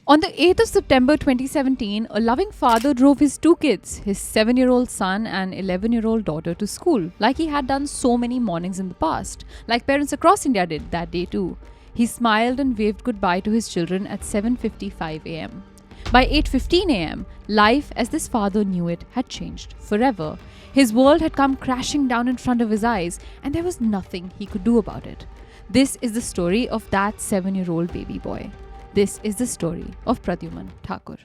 On the 8th of September 2017, a loving father drove his two kids, his 7-year-old son and 11-year-old daughter, to school, like he had done so many mornings in the past, like parents across India did that day too. He smiled and waved goodbye to his children at 7:55 am. By 8:15 am, life as this father knew it had changed forever. His world had come crashing down in front of his eyes, and there was nothing he could do about it. This is the story of that 7-year-old baby boy. This is the story of Pradyuman Thakur.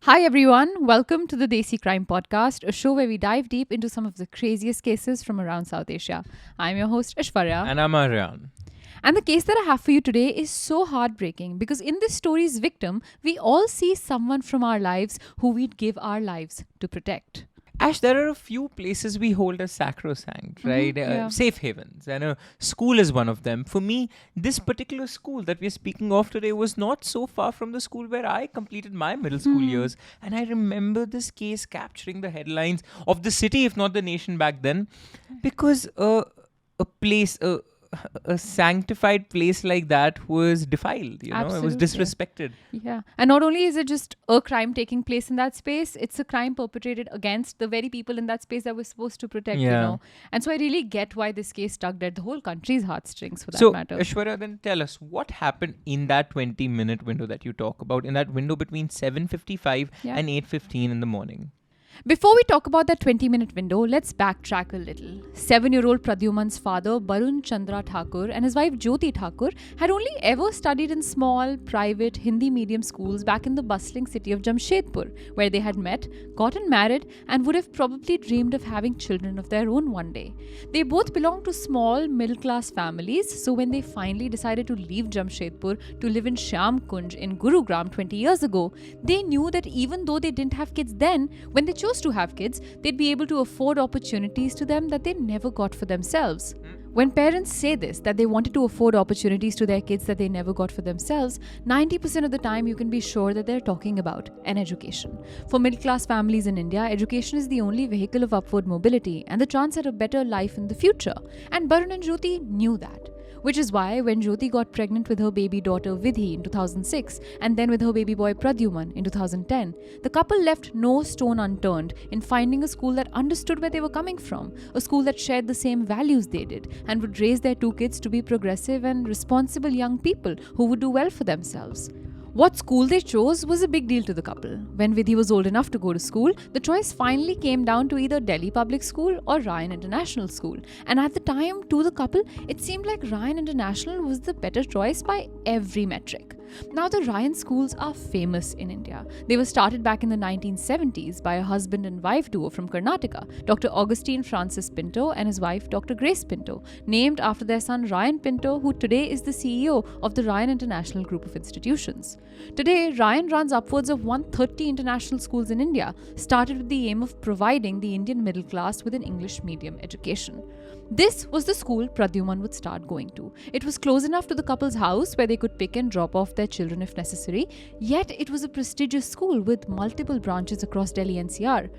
Hi everyone, welcome to the Desi Crime Podcast, a show where we dive deep into some of the craziest cases from around South Asia. I'm your host Aishwarya. And I'm Aryaan. And the case that I have for you today is so heartbreaking because in this story's victim, we all see someone from our lives who we'd give our lives to protect. Ash, there are a few places we hold as sacrosanct, right? Yeah. Safe havens. And a school is one of them. For me, this particular school that we're speaking of today was not so far from the school where I completed my middle school years. And I remember this case capturing the headlines of the city, if not the nation back then, because a sanctified place like that was defiled, it was Absolutely. disrespected. Yeah. And not only is it just a crime taking place in that space, it's a crime perpetrated against the very people in that space that we're supposed to protect, And so I really get why this case tugged at the whole country's heartstrings for that matter. Aishwarya, then tell us what happened in that 20-minute window that you talk about, in that window between 7:55 and 8:15 in the morning. Before we talk about that 20-minute window, let's backtrack a little. 7-year-old Pradyuman's father, Barun Chandra Thakur, and his wife Jyoti Thakur had only ever studied in small, private Hindi medium schools back in the bustling city of Jamshedpur, where they had met, gotten married, and would have probably dreamed of having children of their own one day. They both belonged to small, middle-class families, so when they finally decided to leave Jamshedpur to live in Shyam Kunj in Gurugram 20 years ago, they knew that even though they didn't have kids then, when they chose to have kids, they'd be able to afford opportunities to them that they never got for themselves. When parents say this, that they wanted to afford opportunities to their kids that they never got for themselves, 90% of the time you can be sure that they're talking about an education. For middle-class families in India, education is the only vehicle of upward mobility and the chance at a better life in the future. And Barun and Jyoti knew that. Which is why when Jyoti got pregnant with her baby daughter Vidhi in 2006 and then with her baby boy Pradyuman in 2010, the couple left no stone unturned in finding a school that understood where they were coming from, a school that shared the same values they did and would raise their two kids to be progressive and responsible young people who would do well for themselves. What school they chose was a big deal to the couple. When Vidhi was old enough to go to school, the choice finally came down to either Delhi Public School or Aryaan International School. And at the time, to the couple, it seemed like Aryaan International was the better choice by every metric. Now, the Aryaan schools are famous in India. They were started back in the 1970s by a husband and wife duo from Karnataka, Dr. Augustine Francis Pinto and his wife, Dr. Grace Pinto, named after their son Ryan Pinto, who today is the CEO of the Aryaan International Group of Institutions. Today, Aryaan runs upwards of 130 international schools in India, started with the aim of providing the Indian middle class with an English medium education. This was the school Pradyuman would start going to. It was close enough to the couple's house where they could pick and drop off their children if necessary, yet it was a prestigious school with multiple branches across Delhi NCR.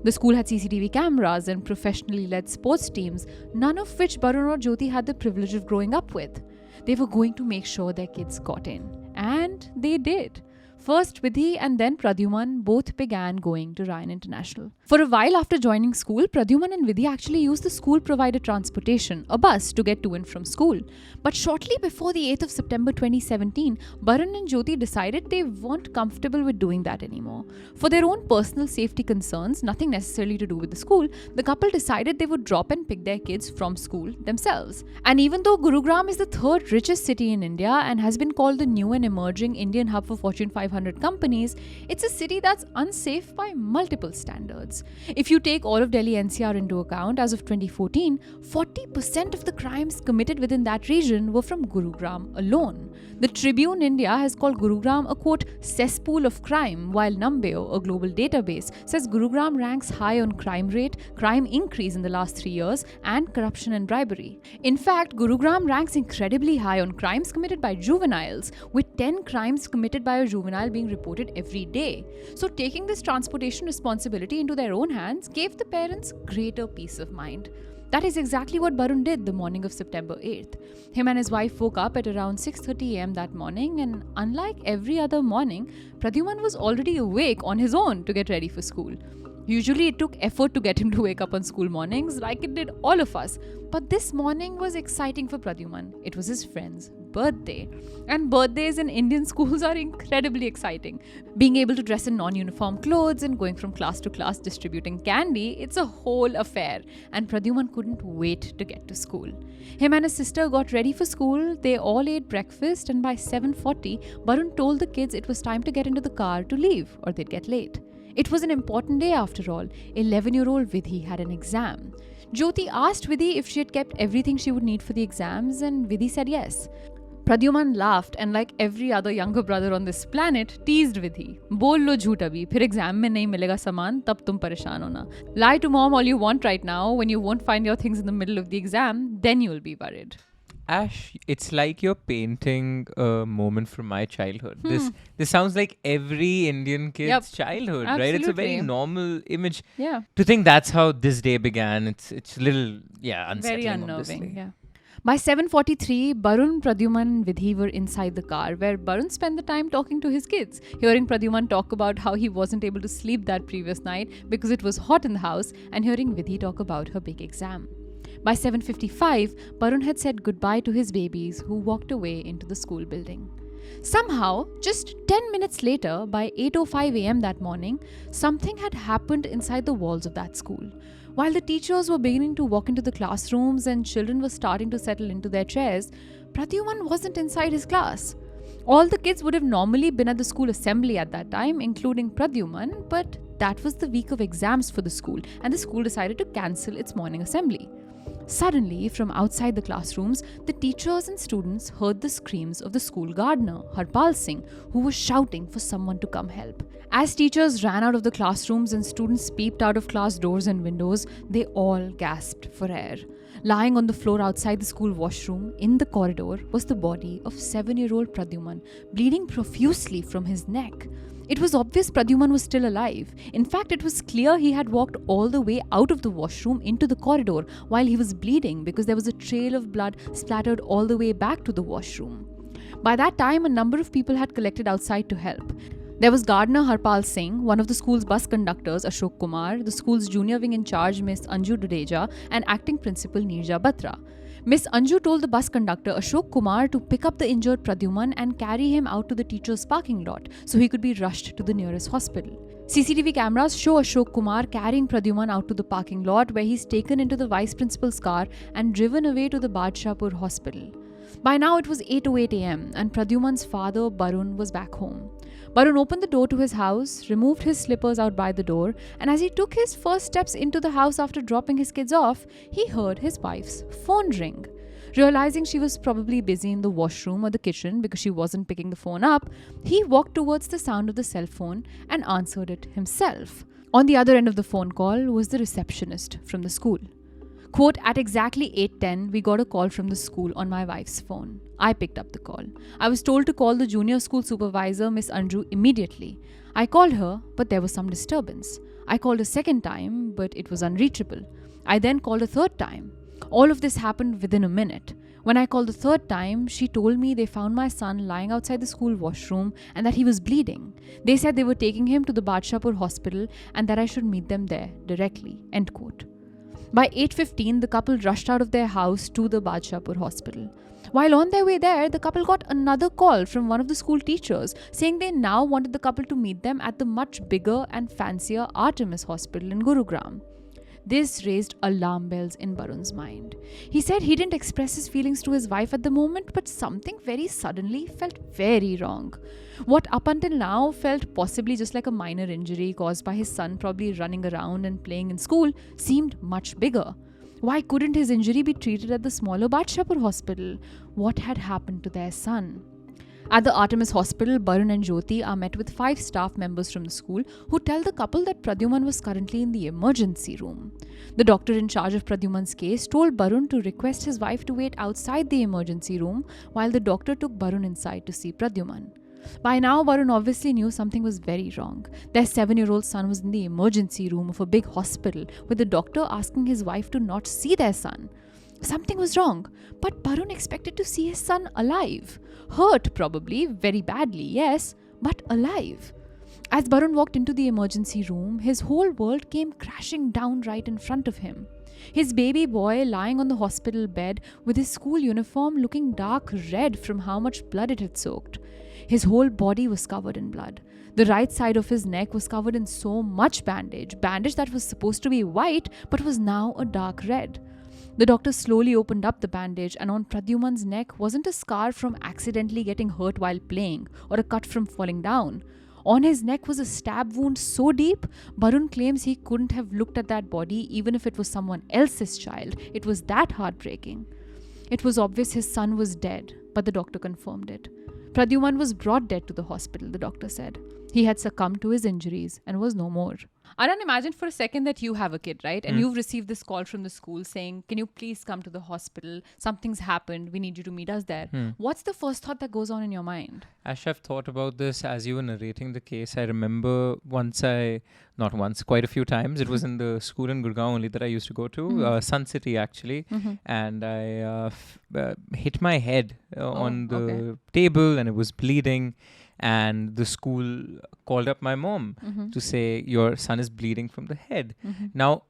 The school had CCTV cameras and professionally led sports teams, none of which Barun or Jyoti had the privilege of growing up with. They were going to make sure their kids got in. And they did. First, Vidhi and then Pradyuman both began going to Aryaan International. For a while after joining school, Pradyuman and Vidhi actually used the school-provided transportation, a bus, to get to and from school. But shortly before the 8th of September 2017, Barun and Jyoti decided they weren't comfortable with doing that anymore. For their own personal safety concerns, nothing necessarily to do with the school, the couple decided they would drop and pick their kids from school themselves. And even though Gurugram is the third richest city in India and has been called the new and emerging Indian hub for Fortune 500 500 companies, it's a city that's unsafe by multiple standards. If you take all of Delhi NCR into account, as of 2014, 40% of the crimes committed within that region were from Gurugram alone. The Tribune India has called Gurugram a quote, cesspool of crime, while Numbeo, a global database, says Gurugram ranks high on crime rate, crime increase in the last 3 years, and corruption and bribery. In fact, Gurugram ranks incredibly high on crimes committed by juveniles, with 10 crimes committed by a juvenile being reported every day. So taking this transportation responsibility into their own hands gave the parents greater peace of mind. That is exactly what Barun did the morning of September 8th. Him and his wife woke up at around 6:30 am that morning, and unlike every other morning, Pradyuman was already awake on his own to get ready for school. Usually it took effort to get him to wake up on school mornings, like it did all of us. But this morning was exciting for Pradyuman. It was his friend's birthday. And birthdays in Indian schools are incredibly exciting. Being able to dress in non-uniform clothes and going from class to class distributing candy, it's a whole affair. And Pradyuman couldn't wait to get to school. Him and his sister got ready for school, they all ate breakfast, and by 7:40, Barun told the kids it was time to get into the car to leave or they'd get late. It was an important day after all. 11-year-old Vidhi had an exam. Jyoti asked Vidhi if she had kept everything she would need for the exams, and Vidhi said yes. Pradyuman laughed and, like every other younger brother on this planet, teased Vidhi. Bol lo jhoot abhi, phir exam mein nahi milega saman, tab tum pareshan hona. Lie to mom all you want right now. When you won't find your things in the middle of the exam, then you'll be worried. Ash, it's like you're painting a moment from my childhood. This sounds like every Indian kid's childhood, Absolutely. right? It's a very normal image. Yeah. To think that's how this day began, it's a little, unsettling. Very unnerving, obviously. yeah. By 7:43, Barun, Pradyuman and Vidhi were inside the car, where Barun spent the time talking to his kids, hearing Pradyuman talk about how he wasn't able to sleep that previous night because it was hot in the house, and hearing Vidhi talk about her big exam. By 7:55, Barun had said goodbye to his babies, who walked away into the school building. Somehow, just 10 minutes later, by 8:05 am that morning, something had happened inside the walls of that school. While the teachers were beginning to walk into the classrooms and children were starting to settle into their chairs, Pradyuman wasn't inside his class. All the kids would have normally been at the school assembly at that time, including Pradyuman, but that was the week of exams for the school, and the school decided to cancel its morning assembly. Suddenly, from outside the classrooms, the teachers and students heard the screams of the school gardener, Harpal Singh, who was shouting for someone to come help. As teachers ran out of the classrooms and students peeped out of class doors and windows, they all gasped for air. Lying on the floor outside the school washroom, in the corridor, was the body of 7-year-old Pradyuman, bleeding profusely from his neck. It was obvious Pradyuman was still alive. In fact, it was clear he had walked all the way out of the washroom into the corridor while he was bleeding, because there was a trail of blood splattered all the way back to the washroom. By that time, a number of people had collected outside to help. There was gardener Harpal Singh, one of the school's bus conductors Ashok Kumar, the school's junior wing in charge Miss Anju Dudeja, and acting principal Neerja Batra. Miss Anju told the bus conductor Ashok Kumar to pick up the injured Pradyuman and carry him out to the teacher's parking lot so he could be rushed to the nearest hospital. CCTV cameras show Ashok Kumar carrying Pradyuman out to the parking lot, where he's taken into the vice principal's car and driven away to the Badshahpur hospital. By now it was 8:08 am and Pradyuman's father Barun was back home. Barun opened the door to his house, removed his slippers out by the door, and as he took his first steps into the house after dropping his kids off, he heard his wife's phone ring. Realizing she was probably busy in the washroom or the kitchen because she wasn't picking the phone up, he walked towards the sound of the cell phone and answered it himself. On the other end of the phone call was the receptionist from the school. Quote, at exactly 8:10, we got a call from the school on my wife's phone. I picked up the call. I was told to call the junior school supervisor, Miss Anju, immediately. I called her, but there was some disturbance. I called a second time, but it was unreachable. I then called a third time. All of this happened within a minute. When I called the third time, she told me they found my son lying outside the school washroom and that he was bleeding. They said they were taking him to the Badshahpur hospital and that I should meet them there directly. End quote. By 8:15, the couple rushed out of their house to the Badshahpur hospital. While on their way there, the couple got another call from one of the school teachers saying they now wanted the couple to meet them at the much bigger and fancier Artemis Hospital in Gurugram. This raised alarm bells in Barun's mind. He said he didn't express his feelings to his wife at the moment, but something very suddenly felt very wrong. What up until now felt possibly just like a minor injury caused by his son probably running around and playing in school seemed much bigger. Why couldn't his injury be treated at the smaller Badshapur hospital? What had happened to their son? At the Artemis hospital, Barun and Jyoti are met with 5 staff members from the school who tell the couple that Pradyuman was currently in the emergency room. The doctor in charge of Pradyuman's case told Barun to request his wife to wait outside the emergency room while the doctor took Barun inside to see Pradyuman. By now, Barun obviously knew something was very wrong. Their 7-year-old son was in the emergency room of a big hospital with the doctor asking his wife to not see their son. Something was wrong, but Barun expected to see his son alive. Hurt probably, very badly, yes, but alive. As Barun walked into the emergency room, his whole world came crashing down right in front of him. His baby boy lying on the hospital bed with his school uniform looking dark red from how much blood it had soaked. His whole body was covered in blood. The right side of his neck was covered in so much bandage that was supposed to be white but was now a dark red. The doctor slowly opened up the bandage, and on Pradyuman's neck wasn't a scar from accidentally getting hurt while playing or a cut from falling down. On his neck was a stab wound so deep, Barun claims he couldn't have looked at that body even if it was someone else's child. It was that heartbreaking. It was obvious his son was dead, but the doctor confirmed it. Pradyuman was brought dead to the hospital, the doctor said. He had succumbed to his injuries and was no more. Aryaan, imagine for a second that you have a kid, right? And you've received this call from the school saying, can you please come to the hospital? Something's happened. We need you to meet us there. What's the first thought that goes on in your mind? Ash, I've thought about this as you were narrating the case. I remember quite a few times. It was in the school in Gurgaon only that I used to go to, Sun City actually. And I hit my head on the table and it was bleeding. And the school called up my mom to say, your son is bleeding from the head. Now,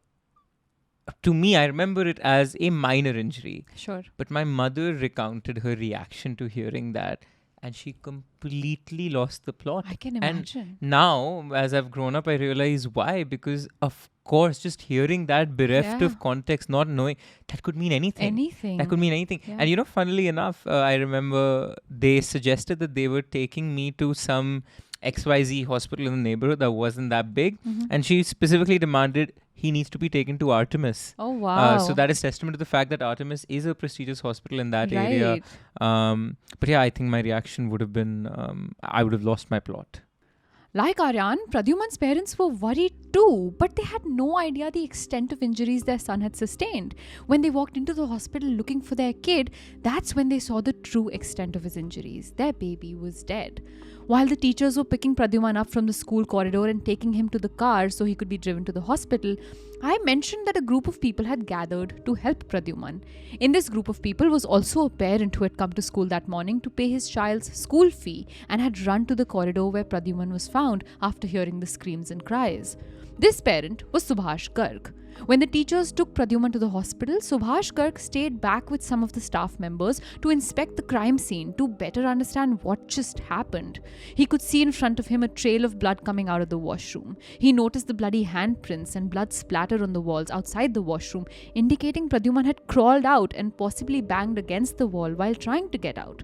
to me, I remember it as a minor injury. Sure. But my mother recounted her reaction to hearing that, and she completely lost the plot. I can imagine. And now, as I've grown up, I realize why. Because, of course, just hearing that bereft of context, not knowing, that could mean anything. That could mean anything. Yeah. And, funnily enough, I remember they suggested that they were taking me to some XYZ hospital in the neighborhood that wasn't that big. And she specifically demanded he needs to be taken to Artemis. Oh, wow. So that is testament to the fact that Artemis is a prestigious hospital in that area. But yeah, I think my reaction would have been, I would have lost my plot. Like Aryaan, Pradyuman's parents were worried too, but they had no idea the extent of injuries their son had sustained. When they walked into the hospital looking for their kid, that's when they saw the true extent of his injuries. Their baby was dead. While the teachers were picking Pradyuman up from the school corridor and taking him to the car so he could be driven to the hospital, I mentioned that a group of people had gathered to help Pradyuman. In this group of people was also a parent who had come to school that morning to pay his child's school fee and had run to the corridor where Pradyuman was found after hearing the screams and cries. This parent was Subhash Garg. When the teachers took Pradyuman to the hospital, Subhash Garg stayed back with some of the staff members to inspect the crime scene to better understand what just happened. He could see in front of him a trail of blood coming out of the washroom. He noticed the bloody handprints and blood splatter on the walls outside the washroom, indicating Pradyuman had crawled out and possibly banged against the wall while trying to get out.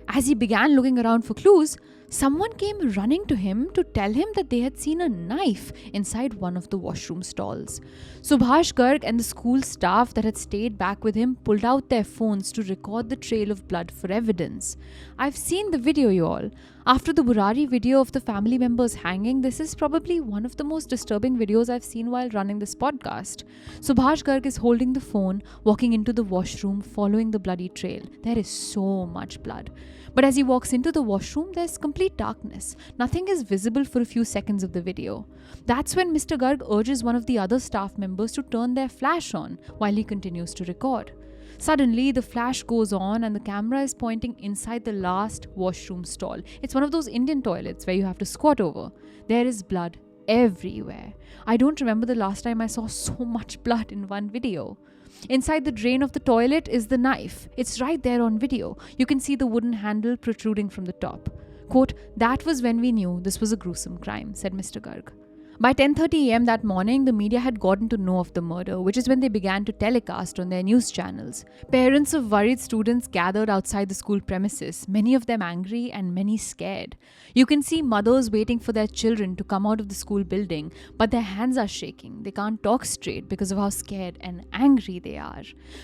As he began looking around for clues, someone came running to him to tell him that they had seen a knife inside one of the washroom stalls. Subhash Garg and the school staff that had stayed back with him pulled out their phones to record the trail of blood for evidence. I've seen the video, you all. After the Burari video of the family members hanging, this is probably one of the most disturbing videos I've seen while running this podcast. Subhash Garg is holding the phone, walking into the washroom, following the bloody trail. There is so much blood. But as he walks into the washroom, there's complete darkness. Nothing is visible for a few seconds of the video. That's when Mr. Garg urges one of the other staff members to turn their flash on while he continues to record. Suddenly, the flash goes on and the camera is pointing inside the last washroom stall. It's one of those Indian toilets where you have to squat over. There is blood everywhere. I don't remember the last time I saw so much blood in one video. Inside the drain of the toilet is the knife. It's right there on video. You can see the wooden handle protruding from the top. Quote, "That was when we knew this was a gruesome crime," said Mr. Garg. By 10:30 a.m. that morning, the media had gotten to know of the murder, which is when they began to telecast on their news channels. Parents of worried students gathered outside the school premises, many of them angry and many scared. You can see mothers waiting for their children to come out of the school building, but their hands are shaking. They can't talk straight because of how scared and angry they are.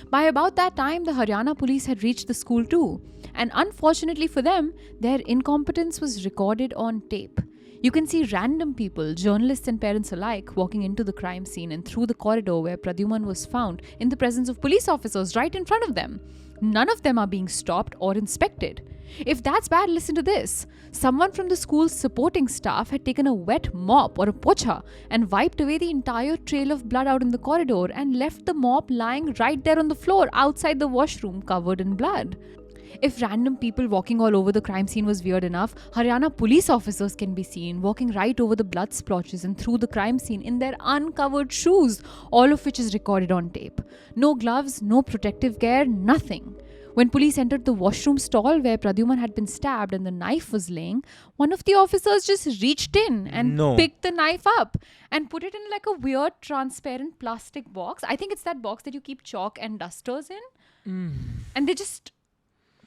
By about that time, the Haryana police had reached the school too, and unfortunately for them, their incompetence was recorded on tape. You can see random people, journalists and parents alike, walking into the crime scene and through the corridor where Pradyuman was found in the presence of police officers right in front of them. None of them are being stopped or inspected. If that's bad, listen to this. Someone from the school's supporting staff had taken a wet mop or a pocha and wiped away the entire trail of blood out in the corridor and left the mop lying right there on the floor outside the washroom covered in blood. If random people walking all over the crime scene was weird enough, Haryana police officers can be seen walking right over the blood splotches and through the crime scene in their uncovered shoes, all of which is recorded on tape. No gloves, no protective gear, nothing. When police entered the washroom stall where Pradyuman had been stabbed and the knife was laying, one of the officers just reached in and picked the knife up and put it in like a weird transparent plastic box. I think it's that box that you keep chalk and dusters in. And they just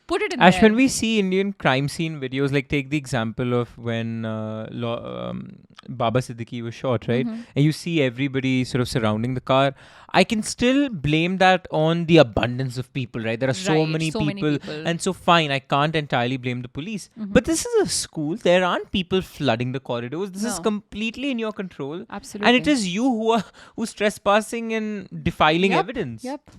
put it in Ash, there. when we see Indian crime scene videos, like take the example of when Baba Siddiqui was shot, right? And you see everybody sort of surrounding the car. I can still blame that on the abundance of people, right? There are so many people. And so fine, I can't entirely blame the police. But this is a school. There aren't people flooding the corridors. This is completely in your control. Absolutely. And it is you who's trespassing and defiling evidence. Yep.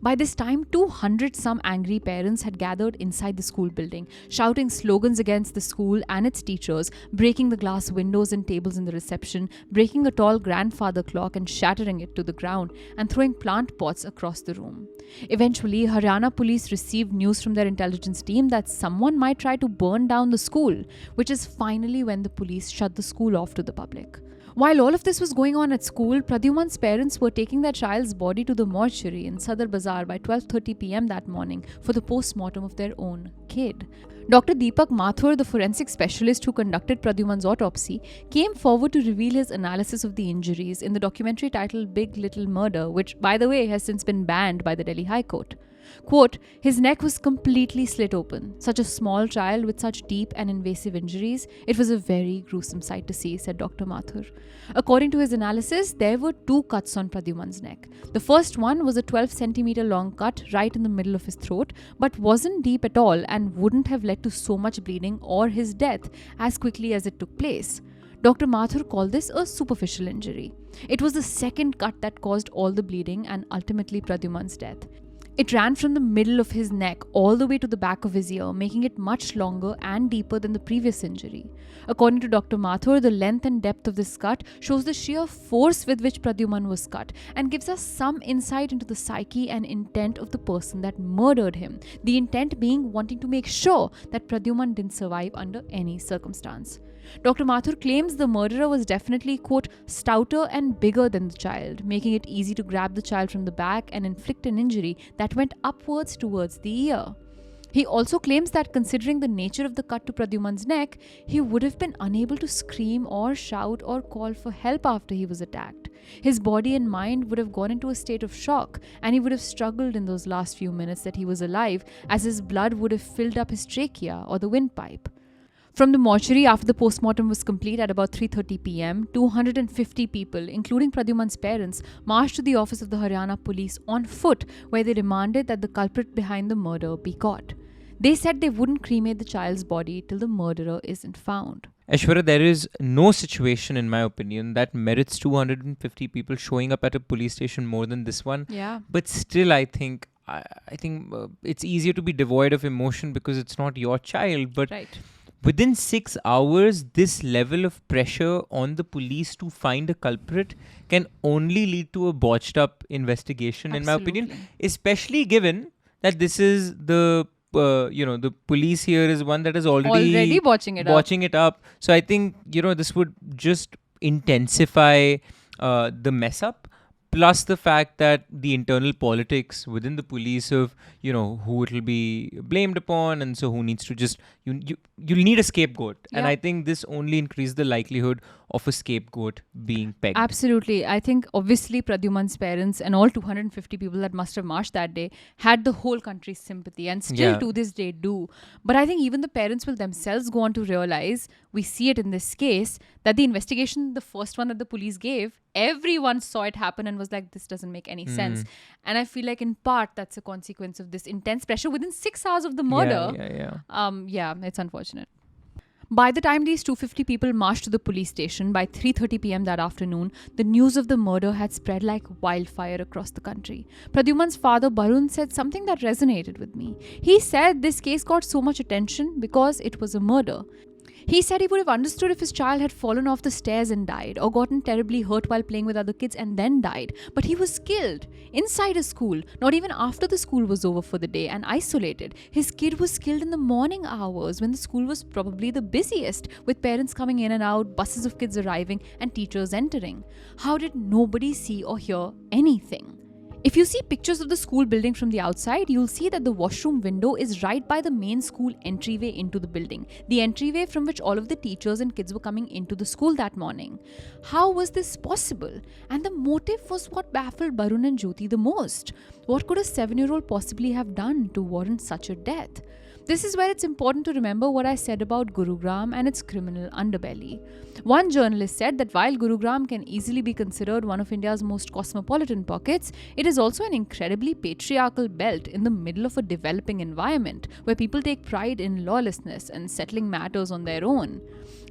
By this time, 200 some angry parents had gathered inside the school building, shouting slogans against the school and its teachers, breaking the glass windows and tables in the reception, breaking a tall grandfather clock and shattering it to the ground, and throwing plant pots across the room. Eventually, Haryana police received news from their intelligence team that someone might try to burn down the school, which is finally when the police shut the school off to the public. While all of this was going on at school, Pradyuman's parents were taking their child's body to the mortuary in Sadar Bazaar by 12:30 p.m. that morning for the post-mortem of their own kid. Dr. Deepak Mathur, the forensic specialist who conducted Pradyuman's autopsy, came forward to reveal his analysis of the injuries in the documentary titled Big Little Murder, which, by the way, has since been banned by the Delhi High Court. Quote, his neck was completely slit open. Such a small child with such deep and invasive injuries, it was a very gruesome sight to see, said Dr. Mathur. According to his analysis, there were 2 cuts on Pradyuman's neck. The first one was a 12 centimeter long cut right in the middle of his throat, but wasn't deep at all and wouldn't have led to so much bleeding or his death as quickly as it took place. Dr. Mathur called this a superficial injury. It was the second cut that caused all the bleeding and ultimately Pradyuman's death. It ran from the middle of his neck all the way to the back of his ear, making it much longer and deeper than the previous injury. According to Dr. Mathur, the length and depth of this cut shows the sheer force with which Pradyuman was cut and gives us some insight into the psyche and intent of the person that murdered him, the intent being wanting to make sure that Pradyuman didn't survive under any circumstance. Dr. Mathur claims the murderer was definitely, quote, stouter and bigger than the child, making it easy to grab the child from the back and inflict an injury that went upwards towards the ear. He also claims that considering the nature of the cut to Pradyuman's neck, he would have been unable to scream or shout or call for help after he was attacked. His body and mind would have gone into a state of shock, and he would have struggled in those last few minutes that he was alive, as his blood would have filled up his trachea or the windpipe. From the mortuary, after the postmortem was complete at about 3:30 p.m., 250 people, including Pradyuman's parents, marched to the office of the Haryana police on foot, where they demanded that the culprit behind the murder be caught. They said they wouldn't cremate the child's body till the murderer isn't found. Aishwarya, there is no situation, in my opinion, that merits 250 people showing up at a police station more than this one. Yeah. But still, I think it's easier to be devoid of emotion because it's not your child. But right. Within 6 hours, this level of pressure on the police to find a culprit can only lead to a botched up investigation, in my opinion, especially given that this is the police here is one that is already botching it up. So I think, this would just intensify the mess up. plus the fact that the internal politics within the police of who it'll be blamed upon, and so who needs to just you'll need a scapegoat. And Yeah. I think this only increased the likelihood of a scapegoat being pegged. Absolutely. I think obviously Pradyuman's parents and all 250 people that must have marched that day had the whole country's sympathy, and still Yeah. to this day do. But I think even the parents will themselves go on to realize, we see it in this case, that the investigation, the first one that the police gave, everyone saw it happen and was like, this doesn't make any sense. And I feel like in part that's a consequence of this intense pressure within 6 hours of the murder. Yeah. It's unfortunate. By the time these 250 people marched to the police station by 3:30 p.m. that afternoon, the news of the murder had spread like wildfire across the country. Pradyuman's father Barun said something that resonated with me. He said this case got so much attention because it was a murder. He said he would have understood if his child had fallen off the stairs and died, or gotten terribly hurt while playing with other kids and then died. But he was killed inside a school, not even after the school was over for the day, and isolated. His kid was killed in the morning hours when the school was probably the busiest, with parents coming in and out, buses of kids arriving, and teachers entering. How did nobody see or hear anything? If you see pictures of the school building from the outside, you'll see that the washroom window is right by the main school entryway into the building, the entryway from which all of the teachers and kids were coming into the school that morning. How was this possible? And the motive was what baffled Barun and Jyoti the most. What could a 7-year-old possibly have done to warrant such a death? This is where it's important to remember what I said about Gurugram and its criminal underbelly. One journalist said that while Gurugram can easily be considered one of India's most cosmopolitan pockets, it is also an incredibly patriarchal belt in the middle of a developing environment where people take pride in lawlessness and settling matters on their own.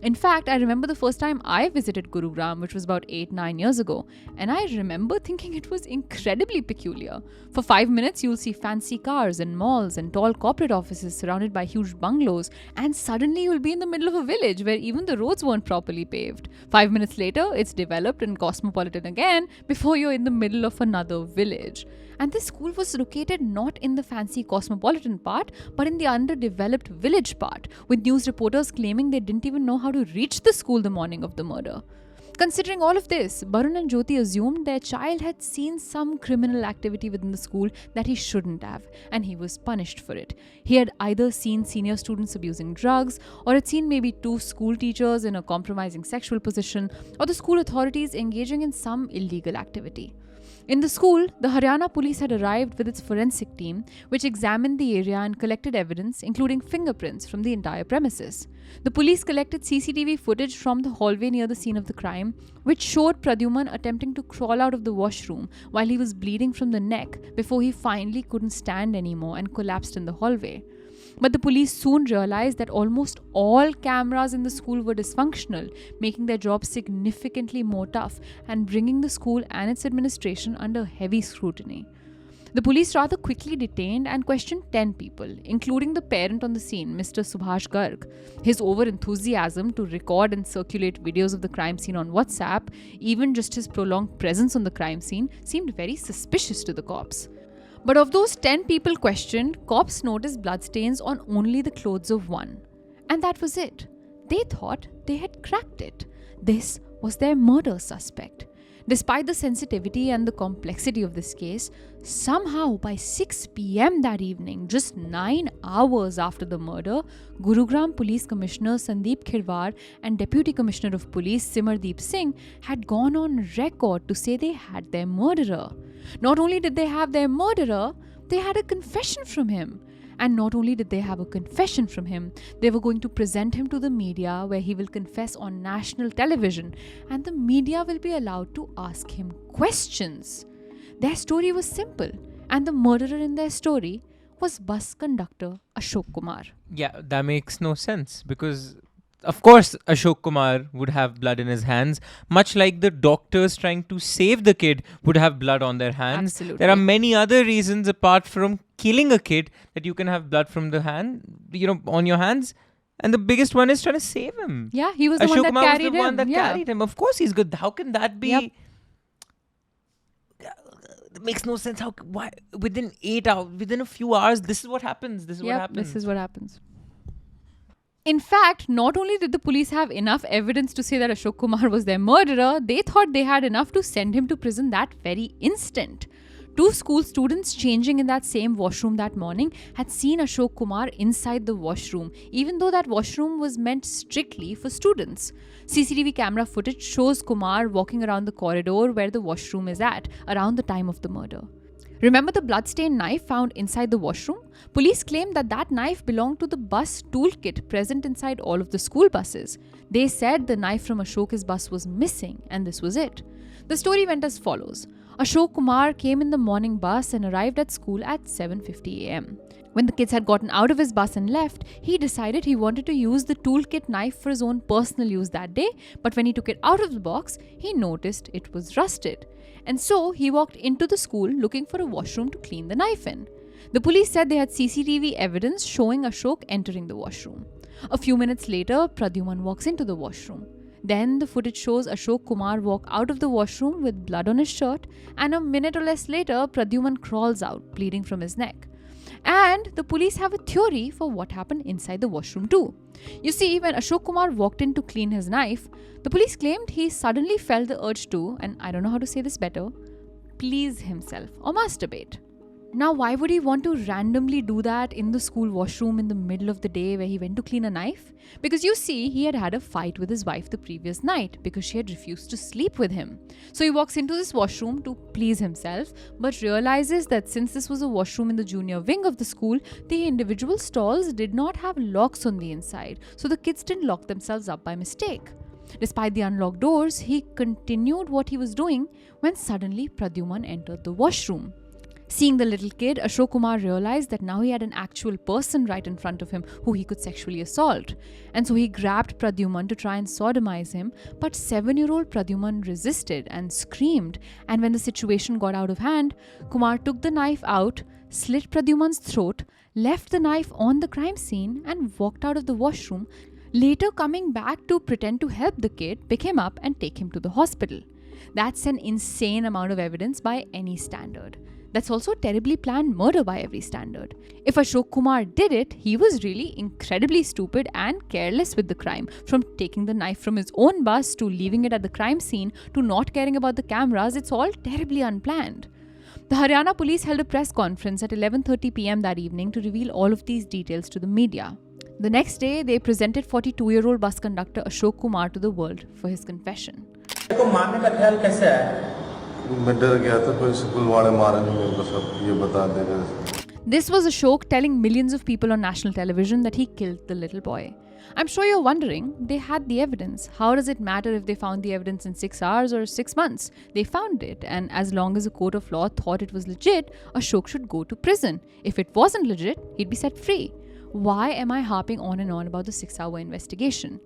In fact, I remember the first time I visited Gurugram, which was about 8-9 years ago, and I remember thinking it was incredibly peculiar. For 5 minutes, you'll see fancy cars and malls and tall corporate offices surrounded by huge bungalows, and suddenly you'll be in the middle of a village where even the roads weren't properly paved. 5 minutes later, it's developed and cosmopolitan again before you're in the middle of another village. And this school was located not in the fancy cosmopolitan part, but in the underdeveloped village part, with news reporters claiming they didn't even know how to reach the school the morning of the murder. Considering all of this, Barun and Jyoti assumed their child had seen some criminal activity within the school that he shouldn't have, and he was punished for it. He had either seen senior students abusing drugs, or had seen maybe 2 school teachers in a compromising sexual position, or the school authorities engaging in some illegal activity. In the school, the Haryana police had arrived with its forensic team, which examined the area and collected evidence, including fingerprints, from the entire premises. The police collected CCTV footage from the hallway near the scene of the crime, which showed Pradyuman attempting to crawl out of the washroom while he was bleeding from the neck before he finally couldn't stand anymore and collapsed in the hallway. But the police soon realized that almost all cameras in the school were dysfunctional, making their job significantly more tough and bringing the school and its administration under heavy scrutiny. The police rather quickly detained and questioned 10 people, including the parent on the scene, Mr. Subhash Garg. His over-enthusiasm to record and circulate videos of the crime scene on WhatsApp, even just his prolonged presence on the crime scene, seemed very suspicious to the cops. But of those 10 people questioned, cops noticed bloodstains on only the clothes of one. And that was it. They thought they had cracked it. This was their murder suspect. Despite the sensitivity and the complexity of this case, somehow by 6 p.m. that evening, just 9 hours after the murder, Gurugram Police Commissioner Sandeep Khirwar and Deputy Commissioner of Police Simardeep Singh had gone on record to say they had their murderer. Not only did they have their murderer, they had a confession from him. And not only did they have a confession from him, they were going to present him to the media where he will confess on national television, and the media will be allowed to ask him questions. Their story was simple, and the murderer in their story was bus conductor Ashok Kumar. Yeah, that makes no sense because, of course, Ashok Kumar would have blood in his hands, much like the doctors trying to save the kid would have blood on their hands. Absolutely. There are many other reasons apart from killing a kid that you can have blood from the hand, on your hands. And the biggest one is trying to save him. Yeah, he was the Ashok one that Kumar carried was the him. one that carried him. Of course he's good. How can that be? Yep. It makes no sense. Why within 8 hours, within a few hours, this is what happens. This is what happens. This is what happens. In fact, not only did the police have enough evidence to say that Ashok Kumar was their murderer, they thought they had enough to send him to prison that very instant. Two school students changing in that same washroom that morning had seen Ashok Kumar inside the washroom, even though that washroom was meant strictly for students. CCTV camera footage shows Kumar walking around the corridor where the washroom is at around the time of the murder. Remember the bloodstained knife found inside the washroom? Police claimed that that knife belonged to the bus toolkit present inside all of the school buses. They said the knife from Ashok's bus was missing, and this was it. The story went as follows. Ashok Kumar came in the morning bus and arrived at school at 7:50 am. When the kids had gotten out of his bus and left, he decided he wanted to use the toolkit knife for his own personal use that day, but when he took it out of the box, he noticed it was rusted. And so he walked into the school looking for a washroom to clean the knife in. The police said they had CCTV evidence showing Ashok entering the washroom. A few minutes later, Pradyuman walks into the washroom. Then the footage shows Ashok Kumar walk out of the washroom with blood on his shirt, and a minute or less later, Pradyuman crawls out, bleeding from his neck. And the police have a theory for what happened inside the washroom too. You see, when Ashok Kumar walked in to clean his knife, the police claimed he suddenly felt the urge to, and I don't know how to say this better, please himself or masturbate. Now, why would he want to randomly do that in the school washroom in the middle of the day where he went to clean a knife? Because you see, he had had a fight with his wife the previous night because she had refused to sleep with him. So he walks into this washroom to please himself, but realizes that since this was a washroom in the junior wing of the school, the individual stalls did not have locks on the inside, so the kids didn't lock themselves up by mistake. Despite the unlocked doors, he continued what he was doing when suddenly Pradyuman entered the washroom. Seeing the little kid, Ashok Kumar realized that now he had an actual person right in front of him who he could sexually assault. And so he grabbed Pradyuman to try and sodomize him, but 7-year-old Pradyuman resisted and screamed. And when the situation got out of hand, Kumar took the knife out, slit Pradyuman's throat, left the knife on the crime scene, and walked out of the washroom, later coming back to pretend to help the kid, pick him up, and take him to the hospital. That's an insane amount of evidence by any standard. That's also a terribly planned murder by every standard. If Ashok Kumar did it, he was really incredibly stupid and careless with the crime. From taking the knife from his own bus to leaving it at the crime scene to not caring about the cameras, it's all terribly unplanned. The Haryana police held a press conference at 11:30 p.m. that evening to reveal all of these details to the media. The next day, they presented 42-year-old bus conductor Ashok Kumar to the world for his confession. This was Ashok telling millions of people on national television that he killed the little boy. I'm sure you're wondering, they had the evidence. How does it matter if they found the evidence in 6 hours or 6 months? They found it, and as long as a court of law thought it was legit, Ashok should go to prison. If it wasn't legit, he'd be set free. Why am I harping on and on about the 6-hour investigation?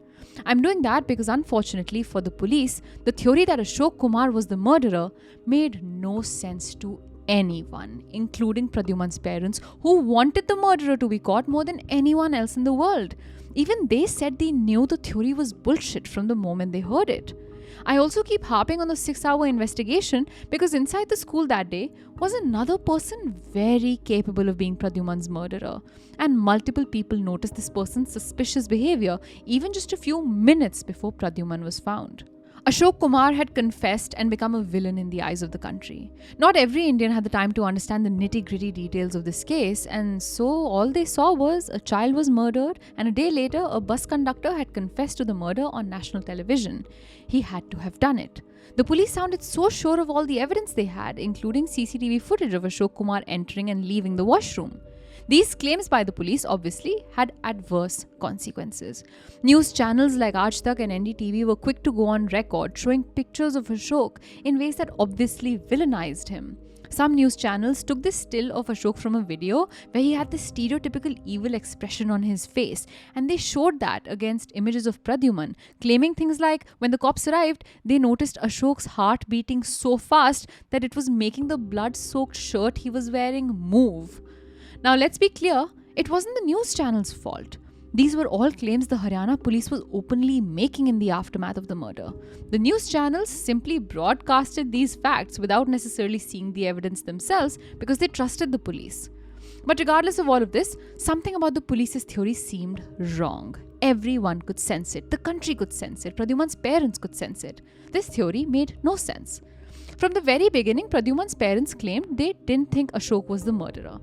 I'm doing that because unfortunately for the police, the theory that Ashok Kumar was the murderer made no sense to anyone, including Pradyuman's parents, who wanted the murderer to be caught more than anyone else in the world. Even they said they knew the theory was bullshit from the moment they heard it. I also keep harping on the 6-hour investigation because inside the school that day was another person very capable of being Pradyuman's murderer. And multiple people noticed this person's suspicious behavior even just a few minutes before Pradyuman was found. Ashok Kumar had confessed and become a villain in the eyes of the country. Not every Indian had the time to understand the nitty-gritty details of this case, and so all they saw was a child was murdered, and a day later, a bus conductor had confessed to the murder on national television. He had to have done it. The police sounded so sure of all the evidence they had, including CCTV footage of Ashok Kumar entering and leaving the washroom. These claims by the police obviously had adverse consequences. News channels like Aaj Tak and NDTV were quick to go on record showing pictures of Ashok in ways that obviously villainized him. Some news channels took this still of Ashok from a video where he had this stereotypical evil expression on his face, and they showed that against images of Pradyuman, claiming things like when the cops arrived, they noticed Ashok's heart beating so fast that it was making the blood-soaked shirt he was wearing move. Now let's be clear, it wasn't the news channel's fault. These were all claims the Haryana police was openly making in the aftermath of the murder. The news channels simply broadcasted these facts without necessarily seeing the evidence themselves because they trusted the police. But regardless of all of this, something about the police's theory seemed wrong. Everyone could sense it. The country could sense it. Pradyuman's parents could sense it. This theory made no sense. From the very beginning, Pradyuman's parents claimed they didn't think Ashok was the murderer.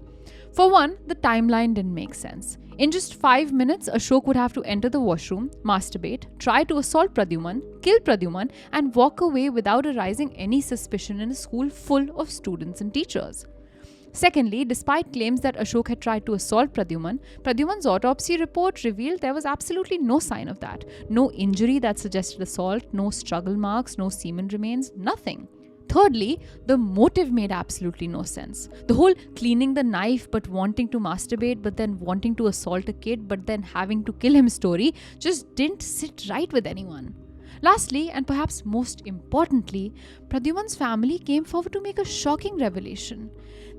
For one, the timeline didn't make sense. In just 5 minutes, Ashok would have to enter the washroom, masturbate, try to assault Pradyuman, kill Pradyuman, and walk away without arousing any suspicion in a school full of students and teachers. Secondly, despite claims that Ashok had tried to assault Pradyuman, Pradyuman's autopsy report revealed there was absolutely no sign of that. No injury that suggested assault, no struggle marks, no semen remains, nothing. Thirdly, the motive made absolutely no sense. The whole cleaning the knife but wanting to masturbate but then wanting to assault a kid but then having to kill him story just didn't sit right with anyone. Lastly, and perhaps most importantly, Pradyuman's family came forward to make a shocking revelation.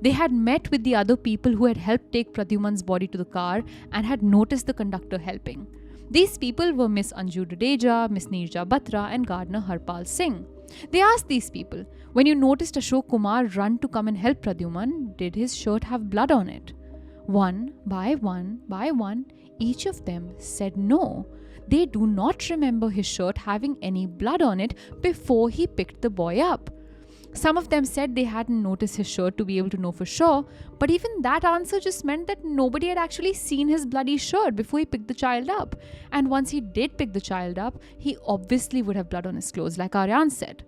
They had met with the other people who had helped take Pradyuman's body to the car and had noticed the conductor helping. These people were Miss Anju Dudeja, Miss Neerja Batra and gardener Harpal Singh. They asked these people, when you noticed Ashok Kumar run to come and help Pradyuman, did his shirt have blood on it? One by one, each of them said no. They do not remember his shirt having any blood on it before he picked the boy up. Some of them said they hadn't noticed his shirt to be able to know for sure, but even that answer just meant that nobody had actually seen his bloody shirt before he picked the child up. And once he did pick the child up, he obviously would have blood on his clothes, like Aryaan said.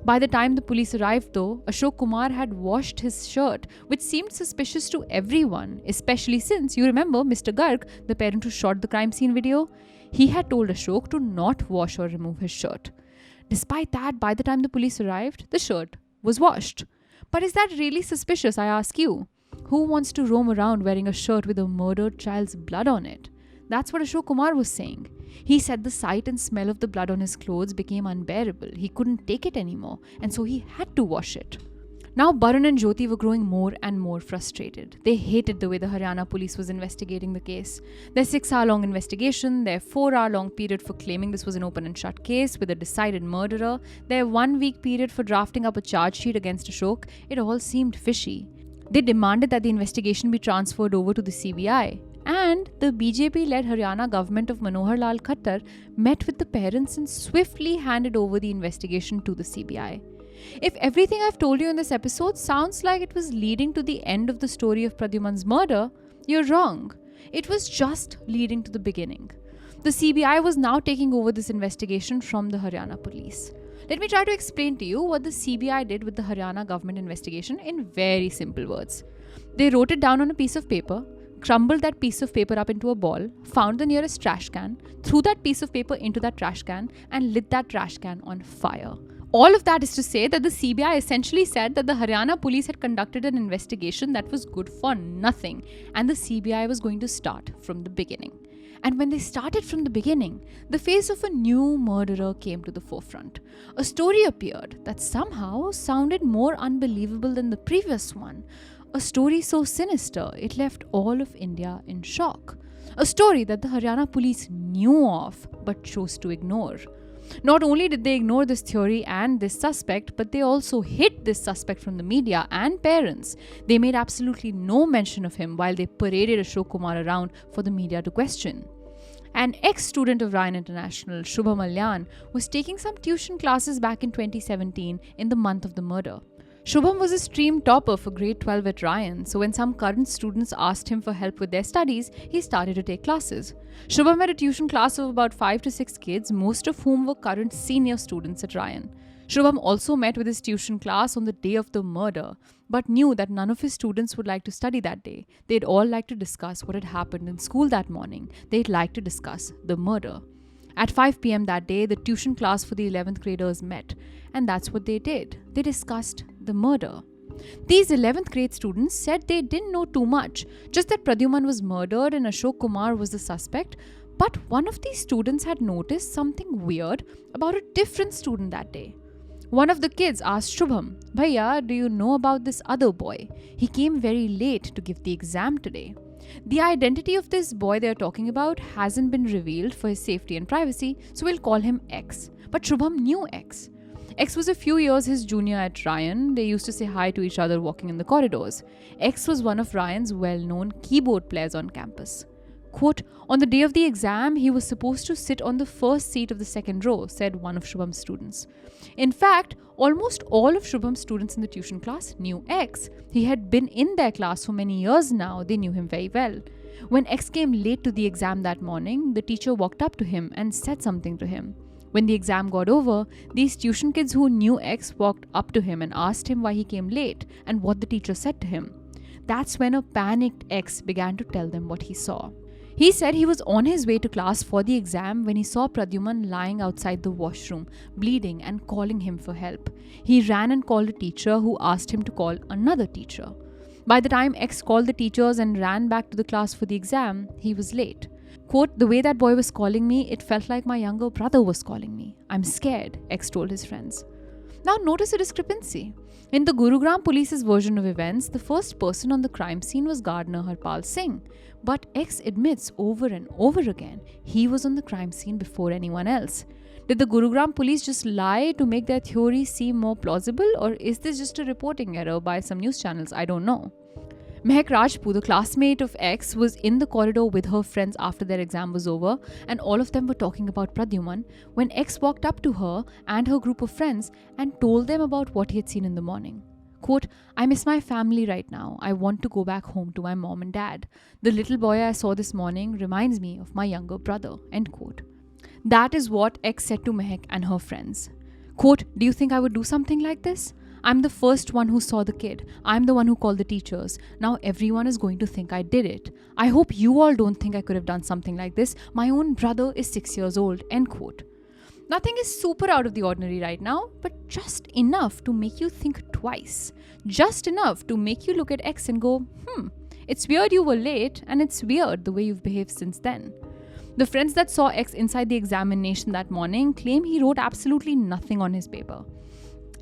By the time the police arrived though, Ashok Kumar had washed his shirt, which seemed suspicious to everyone, especially since, you remember Mr. Garg, the parent who shot the crime scene video? He had told Ashok to not wash or remove his shirt. Despite that, by the time the police arrived, the shirt was washed. But is that really suspicious, I ask you? Who wants to roam around wearing a shirt with a murdered child's blood on it? That's what Ashok Kumar was saying. He said the sight and smell of the blood on his clothes became unbearable. He couldn't take it anymore, and so he had to wash it. Now Barun and Jyoti were growing more and more frustrated. They hated the way the Haryana police was investigating the case. Their 6-hour-long investigation, their 4-hour-long period for claiming this was an open and shut case with a decided murderer, their 1-week period for drafting up a charge sheet against Ashok, it all seemed fishy. They demanded that the investigation be transferred over to the CBI. And the BJP-led Haryana government of Manohar Lal Khattar met with the parents and swiftly handed over the investigation to the CBI. If everything I've told you in this episode sounds like it was leading to the end of the story of Pradyuman's murder, you're wrong. It was just leading to the beginning. The CBI was now taking over this investigation from the Haryana police. Let me try to explain to you what the CBI did with the Haryana government investigation in very simple words. They wrote it down on a piece of paper, crumbled that piece of paper up into a ball, found the nearest trash can, threw that piece of paper into that trash can, and lit that trash can on fire. All of that is to say that the CBI essentially said that the Haryana police had conducted an investigation that was good for nothing, and the CBI was going to start from the beginning. And when they started from the beginning, the face of a new murderer came to the forefront. A story appeared that somehow sounded more unbelievable than the previous one. A story so sinister, it left all of India in shock. A story that the Haryana police knew of, but chose to ignore. Not only did they ignore this theory and this suspect, but they also hid this suspect from the media and parents. They made absolutely no mention of him while they paraded Ashok Kumar around for the media to question. An ex-student of Ryan International, Aryaan, was taking some tuition classes back in 2017 in the month of the murder. Shubham was a stream topper for grade 12 at Ryan, so when some current students asked him for help with their studies, he started to take classes. Shubham had a tuition class of about 5 to 6 kids, most of whom were current senior students at Ryan. Shubham also met with his tuition class on the day of the murder, but knew that none of his students would like to study that day. They'd all like to discuss what had happened in school that morning. They'd like to discuss the murder. At 5 p.m. that day, the tuition class for the 11th graders met, and that's what they did. They discussed the murder. These 11th grade students said they didn't know too much, just that Pradyuman was murdered and Ashok Kumar was the suspect, but one of these students had noticed something weird about a different student that day. One of the kids asked Shubham, "Bhaiya, do you know about this other boy? He came very late to give the exam today." The identity of this boy they are talking about hasn't been revealed for his safety and privacy, so we'll call him X. But Shubham knew X. X was a few years his junior at Ryan. They used to say hi to each other walking in the corridors. X was one of Ryan's well-known keyboard players on campus. Quote, on the day of the exam, he was supposed to sit on the first seat of the second row, said one of Shubham's students. In fact, almost all of Shubham's students in the tuition class knew X. He had been in their class for many years now. They knew him very well. When X came late to the exam that morning, the teacher walked up to him and said something to him. When the exam got over, these tuition kids who knew X walked up to him and asked him why he came late and what the teacher said to him. That's when a panicked X began to tell them what he saw. He said he was on his way to class for the exam when he saw Pradyuman lying outside the washroom, bleeding and calling him for help. He ran and called a teacher who asked him to call another teacher. By the time X called the teachers and ran back to the class for the exam, he was late. Quote, the way that boy was calling me, it felt like my younger brother was calling me. I'm scared, X told his friends. Now notice a discrepancy. In the Gurugram police's version of events, the first person on the crime scene was Gardener Harpal Singh. But X admits over and over again he was on the crime scene before anyone else. Did the Gurugram police just lie to make their theory seem more plausible, or is this just a reporting error by some news channels? I don't know. Mehak Rajput, the classmate of X, was in the corridor with her friends after their exam was over, and all of them were talking about Pradyuman when X walked up to her and her group of friends and told them about what he had seen in the morning. Quote, I miss my family right now. I want to go back home to my mom and dad. The little boy I saw this morning reminds me of my younger brother. End quote. That is what X said to Mehak and her friends. Quote, do you think I would do something like this? I'm the first one who saw the kid. I'm the one who called the teachers. Now everyone is going to think I did it. I hope you all don't think I could have done something like this. My own brother is 6 years old. End quote. Nothing is super out of the ordinary right now, but just enough to make you think twice. Just enough to make you look at X and go, it's weird you were late, and it's weird the way you've behaved since then. The friends that saw X inside the examination that morning claim he wrote absolutely nothing on his paper.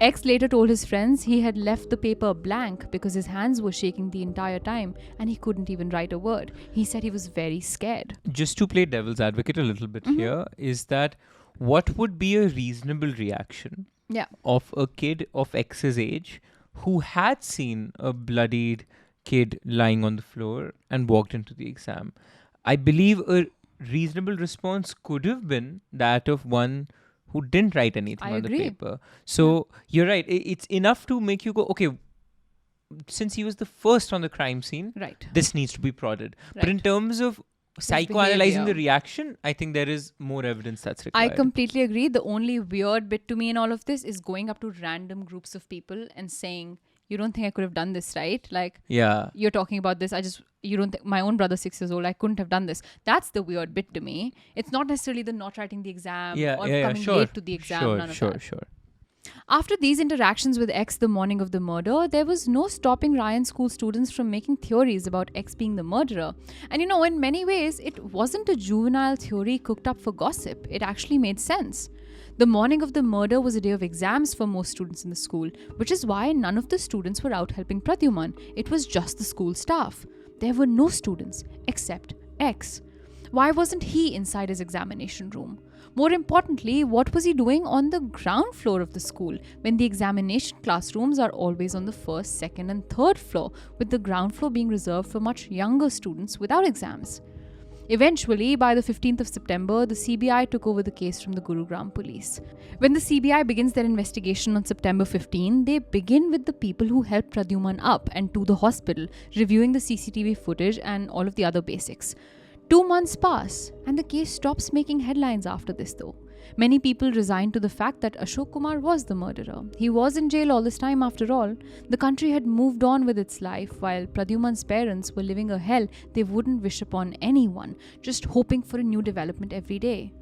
X later told his friends he had left the paper blank because his hands were shaking the entire time and he couldn't even write a word. He said he was very scared. Just to play devil's advocate a little bit here, is that what would be a reasonable reaction of a kid of X's age who had seen a bloodied kid lying on the floor and walked into the exam? I believe a reasonable response could have been that of one who didn't write anything on the paper. So you're right. It's enough to make you go, okay, since he was the first on the crime scene, this needs to be prodded. Right. But in terms of psychoanalyzing the reaction, I think there is more evidence that's required. I completely agree. The only weird bit to me in all of this is going up to random groups of people and saying, you don't think I could have done this, right? Like, you're talking about this. You don't think my own brother's 6 years old, I couldn't have done this. That's the weird bit to me. It's not necessarily the not writing the exam or coming late to the exam. None of that. After these interactions with X the morning of the murder, there was no stopping Ryan school students from making theories about X being the murderer. And in many ways, it wasn't a juvenile theory cooked up for gossip. It actually made sense. The morning of the murder was a day of exams for most students in the school, which is why none of the students were out helping Pradyuman. It was just the school staff. There were no students except X. Why wasn't he inside his examination room? More importantly, what was he doing on the ground floor of the school when the examination classrooms are always on the first, second and third floor, with the ground floor being reserved for much younger students without exams? Eventually, by the 15th of September, the CBI took over the case from the Gurugram police. When the CBI begins their investigation on September 15, they begin with the people who helped Pradyuman up and to the hospital, reviewing the CCTV footage and all of the other basics. 2 months pass, and the case stops making headlines after this though. Many people resigned to the fact that Ashok Kumar was the murderer. He was in jail all this time after all. The country had moved on with its life, while Pradyuman's parents were living a hell they wouldn't wish upon anyone, just hoping for a new development every day.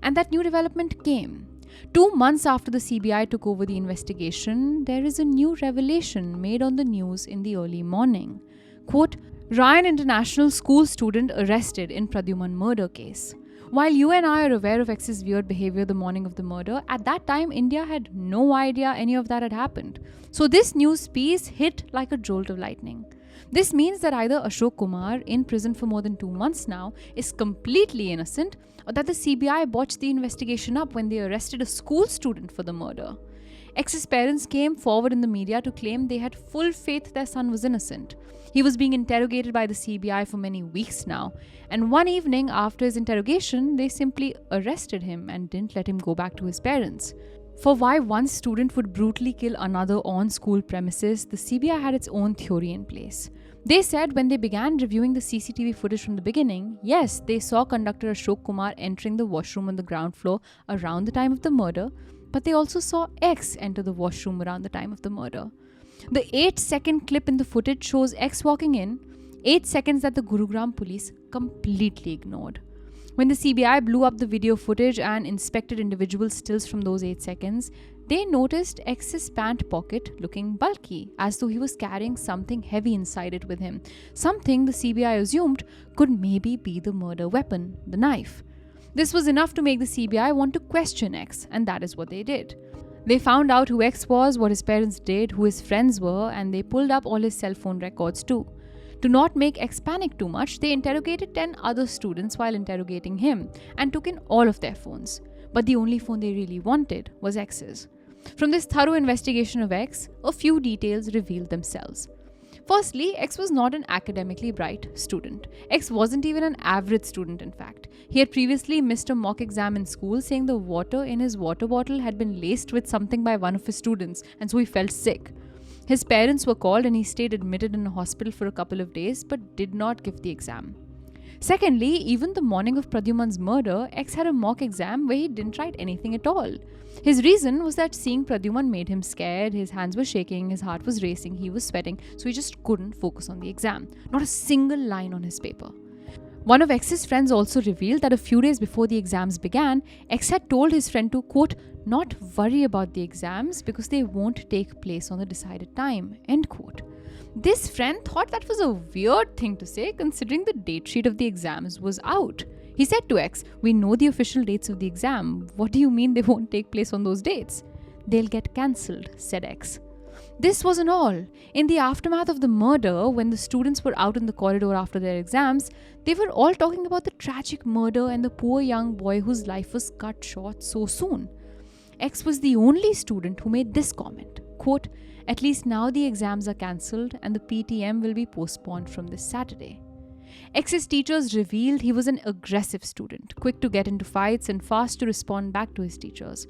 And that new development came. 2 months after the CBI took over the investigation, there is a new revelation made on the news in the early morning. Quote, Ryan International school student arrested in Pradyuman murder case. While you and I are aware of X's weird behavior the morning of the murder, at that time India had no idea any of that had happened. So this news piece hit like a jolt of lightning. This means that either Ashok Kumar, in prison for more than 2 months now, is completely innocent, or that the CBI botched the investigation up when they arrested a school student for the murder. X's parents came forward in the media to claim they had full faith their son was innocent. He was being interrogated by the CBI for many weeks now, and one evening after his interrogation, they simply arrested him and didn't let him go back to his parents. For why one student would brutally kill another on school premises, the CBI had its own theory in place. They said when they began reviewing the CCTV footage from the beginning, yes, they saw conductor Ashok Kumar entering the washroom on the ground floor around the time of the murder, but they also saw X enter the washroom around the time of the murder. The 8-second clip in the footage shows X walking in, 8 seconds that the Gurugram police completely ignored. When the CBI blew up the video footage and inspected individual stills from those 8 seconds, they noticed X's pant pocket looking bulky, as though he was carrying something heavy inside it with him, something the CBI assumed could maybe be the murder weapon, the knife. This was enough to make the CBI want to question X, and that is what they did. They found out who X was, what his parents did, who his friends were, and they pulled up all his cell phone records too. To not make X panic too much, they interrogated 10 other students while interrogating him and took in all of their phones. But the only phone they really wanted was X's. From this thorough investigation of X, a few details revealed themselves. Firstly, X was not an academically bright student. X wasn't even an average student, in fact. He had previously missed a mock exam in school, saying the water in his water bottle had been laced with something by one of his students, and so he felt sick. His parents were called and he stayed admitted in a hospital for a couple of days but did not give the exam. Secondly, even the morning of Pradyuman's murder, X had a mock exam where he didn't write anything at all. His reason was that seeing Pradyuman made him scared, his hands were shaking, his heart was racing, he was sweating, so he just couldn't focus on the exam. Not a single line on his paper. One of X's friends also revealed that a few days before the exams began, X had told his friend to, quote, not worry about the exams because they won't take place on the decided time, end quote. This friend thought that was a weird thing to say considering the date sheet of the exams was out. He said to X, we know the official dates of the exam. What do you mean they won't take place on those dates? They'll get cancelled, said X. This wasn't all. In the aftermath of the murder, when the students were out in the corridor after their exams, they were all talking about the tragic murder and the poor young boy whose life was cut short so soon. X was the only student who made this comment, quote, at least now the exams are cancelled and the PTM will be postponed from this Saturday. X's teachers revealed he was an aggressive student, quick to get into fights and fast to respond back to his teachers.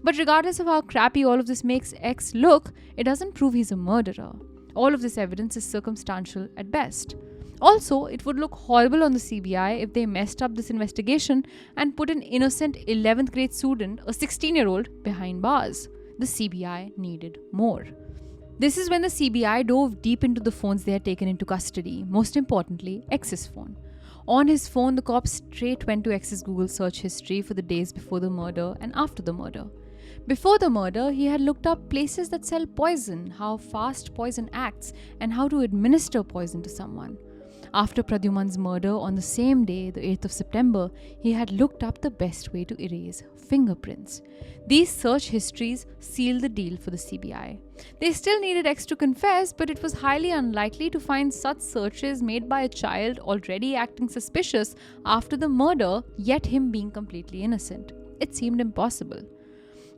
But regardless of how crappy all of this makes X look, it doesn't prove he's a murderer. All of this evidence is circumstantial at best. Also, it would look horrible on the CBI if they messed up this investigation and put an innocent 11th grade student, a 16-year-old, behind bars. The CBI needed more. This is when the CBI dove deep into the phones they had taken into custody, most importantly, X's phone. On his phone, the cops straight went to X's Google search history for the days before the murder and after the murder. Before the murder, he had looked up places that sell poison, how fast poison acts, and how to administer poison to someone. After Pradyuman's murder on the same day, the 8th of September, he had looked up the best way to erase fingerprints. These search histories sealed the deal for the CBI. They still needed X to confess, but it was highly unlikely to find such searches made by a child already acting suspicious after the murder, yet him being completely innocent. It seemed impossible.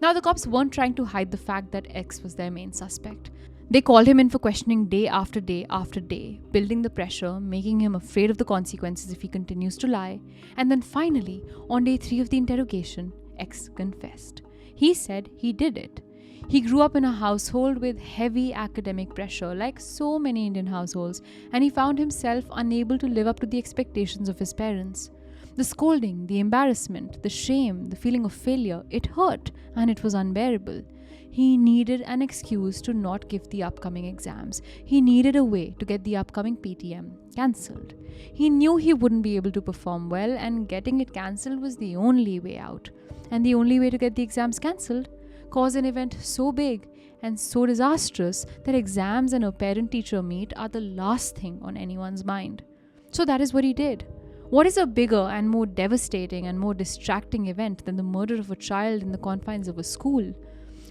Now, the cops weren't trying to hide the fact that X was their main suspect. They called him in for questioning day after day after day, building the pressure, making him afraid of the consequences if he continues to lie. And then finally, on day 3 of the interrogation, X confessed. He said he did it. He grew up in a household with heavy academic pressure, like so many Indian households, and he found himself unable to live up to the expectations of his parents. The scolding, the embarrassment, the shame, the feeling of failure, it hurt and it was unbearable. He needed an excuse to not give the upcoming exams. He needed a way to get the upcoming PTM cancelled. He knew he wouldn't be able to perform well, and getting it cancelled was the only way out. And the only way to get the exams cancelled? Cause an event so big and so disastrous that exams and a parent-teacher meet are the last thing on anyone's mind. So that is what he did. What is a bigger and more devastating and more distracting event than the murder of a child in the confines of a school?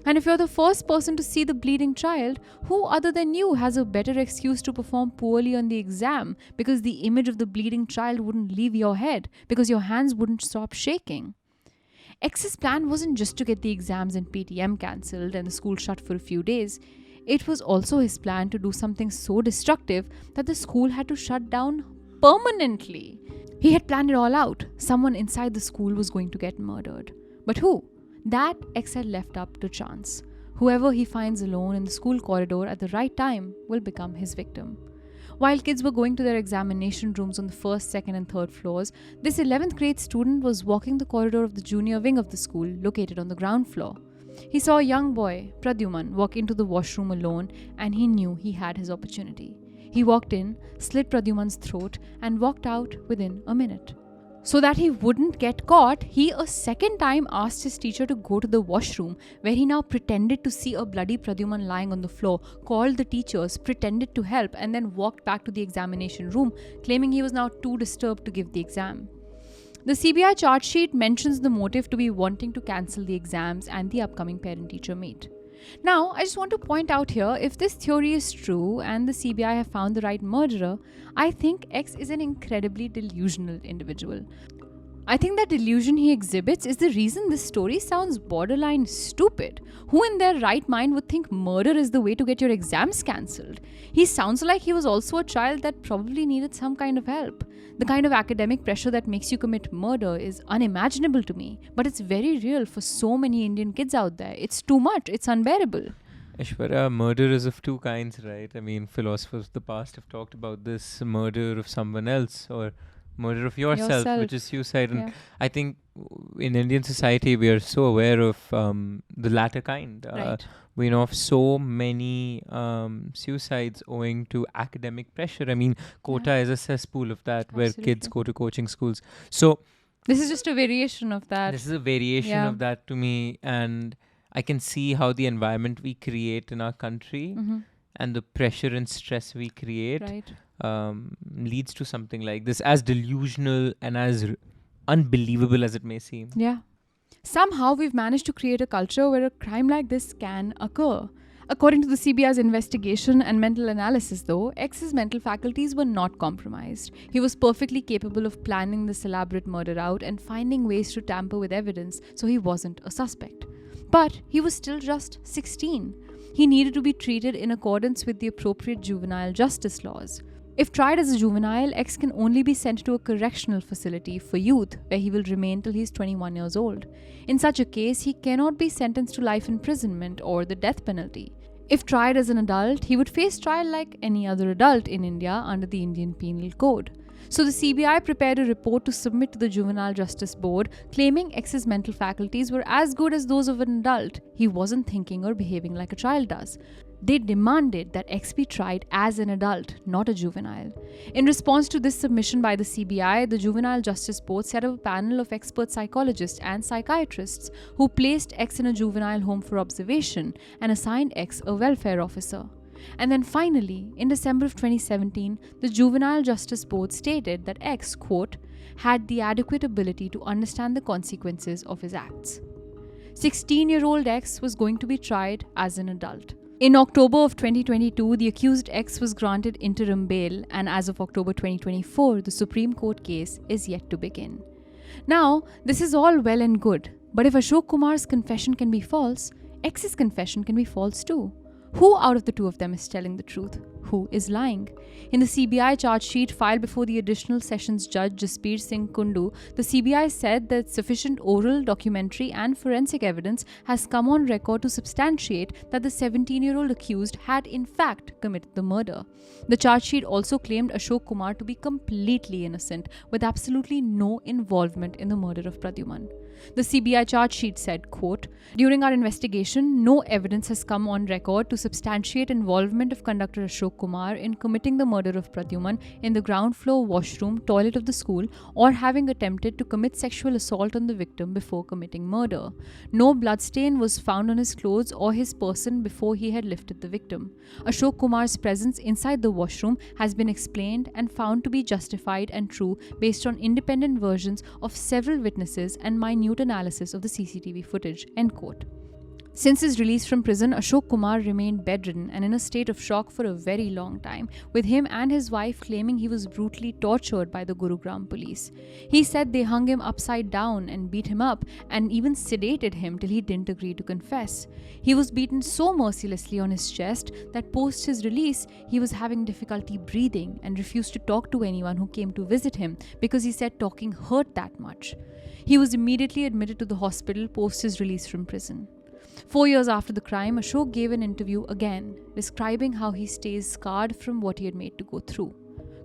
And if you're the first person to see the bleeding child, who other than you has a better excuse to perform poorly on the exam because the image of the bleeding child wouldn't leave your head, because your hands wouldn't stop shaking? X's plan wasn't just to get the exams and PTM cancelled and the school shut for a few days. It was also his plan to do something so destructive that the school had to shut down permanently. He had planned it all out. Someone inside the school was going to get murdered. But who? That X had left up to chance. Whoever he finds alone in the school corridor at the right time will become his victim. While kids were going to their examination rooms on the first, second, and third floors, this 11th grade student was walking the corridor of the junior wing of the school, located on the ground floor. He saw a young boy, Pradyuman, walk into the washroom alone, and he knew he had his opportunity. He walked in, slit Pradyuman's throat, and walked out within a minute. So that he wouldn't get caught, he a second time asked his teacher to go to the washroom, where he now pretended to see a bloody Pradyuman lying on the floor, called the teachers, pretended to help, and then walked back to the examination room, claiming he was now too disturbed to give the exam. The CBI charge sheet mentions the motive to be wanting to cancel the exams and the upcoming parent-teacher meet. Now, I just want to point out here, if this theory is true and the CBI have found the right murderer, I think X is an incredibly delusional individual. I think that delusion he exhibits is the reason this story sounds borderline stupid. Who in their right mind would think murder is the way to get your exams cancelled? He sounds like he was also a child that probably needed some kind of help. The kind of academic pressure that makes you commit murder is unimaginable to me, but it's very real for so many Indian kids out there. It's too much, it's unbearable. Aishwarya, murder is of two kinds, right? I mean, philosophers of the past have talked about this murder of someone else or murder of yourself, which is suicide. And I think in Indian society, we are so aware of the latter kind. Right. We know of so many suicides owing to academic pressure. I mean, Kota is a cesspool of that, where kids go to coaching schools. So this is just a variation of that. This is a variation of that to me. And I can see how the environment we create in our country and the pressure and stress we create leads to something like this, as delusional and as unbelievable as it may seem. Yeah. Somehow we've managed to create a culture where a crime like this can occur. According to the CBI's investigation and mental analysis, though, X's mental faculties were not compromised. He was perfectly capable of planning this elaborate murder out and finding ways to tamper with evidence, so he wasn't a suspect. But he was still just 16. He needed to be treated in accordance with the appropriate juvenile justice laws. If tried as a juvenile, X can only be sent to a correctional facility for youth, where he will remain till he's 21 years old. In such a case, he cannot be sentenced to life imprisonment or the death penalty. If tried as an adult, he would face trial like any other adult in India under the Indian Penal Code. So the CBI prepared a report to submit to the Juvenile Justice Board, claiming X's mental faculties were as good as those of an adult. He wasn't thinking or behaving like a child does. They demanded that X be tried as an adult, not a juvenile. In response to this submission by the CBI, the Juvenile Justice Board set up a panel of expert psychologists and psychiatrists who placed X in a juvenile home for observation and assigned X a welfare officer. And then finally, in December of 2017, the Juvenile Justice Board stated that X, quote, had the adequate ability to understand the consequences of his acts. 16-year-old X was going to be tried as an adult. In October of 2022, the accused X was granted interim bail, and as of October 2024, the Supreme Court case is yet to begin. Now, this is all well and good, but if Ashok Kumar's confession can be false, X's confession can be false too. Who out of the two of them is telling the truth? Who is lying? In the CBI charge sheet filed before the additional sessions judge Jaspir Singh Kundu, the CBI said that sufficient oral, documentary and forensic evidence has come on record to substantiate that the 17-year-old accused had in fact committed the murder. The charge sheet also claimed Ashok Kumar to be completely innocent, with absolutely no involvement in the murder of Pradyuman. The CBI charge sheet said, quote, during our investigation, no evidence has come on record to substantiate involvement of conductor Ashok Kumar in committing the murder of Pradyuman in the ground floor washroom toilet of the school or having attempted to commit sexual assault on the victim before committing murder. No bloodstain was found on his clothes or his person before he had lifted the victim. Ashok Kumar's presence inside the washroom has been explained and found to be justified and true based on independent versions of several witnesses and minute analysis of the CCTV footage, end quote. Since his release from prison, Ashok Kumar remained bedridden and in a state of shock for a very long time, with him and his wife claiming he was brutally tortured by the Gurugram police. He said they hung him upside down and beat him up and even sedated him till he didn't agree to confess. He was beaten so mercilessly on his chest that post his release, he was having difficulty breathing and refused to talk to anyone who came to visit him because he said talking hurt that much. He was immediately admitted to the hospital post his release from prison. 4 years after the crime, Ashok gave an interview again, describing how he stays scarred from what he had made to go through.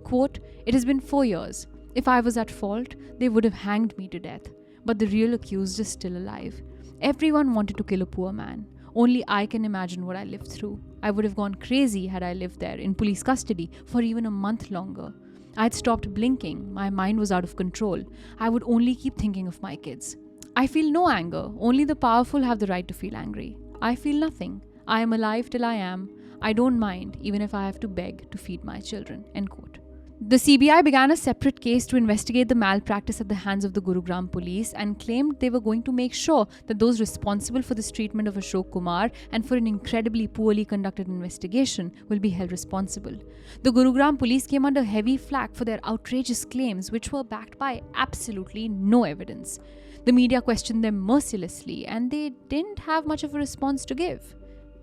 Quote, "It has been 4 years. If I was at fault, they would have hanged me to death. But the real accused is still alive. Everyone wanted to kill a poor man. Only I can imagine what I lived through. I would have gone crazy had I lived there in police custody for even a month longer. I had stopped blinking. My mind was out of control. I would only keep thinking of my kids. I feel no anger. Only the powerful have the right to feel angry. I feel nothing. I am alive till I am. I don't mind, even if I have to beg to feed my children." End quote. The CBI began a separate case to investigate the malpractice at the hands of the Gurugram police and claimed they were going to make sure that those responsible for this treatment of Ashok Kumar and for an incredibly poorly conducted investigation will be held responsible. The Gurugram police came under heavy flack for their outrageous claims, which were backed by absolutely no evidence. The media questioned them mercilessly, and they didn't have much of a response to give.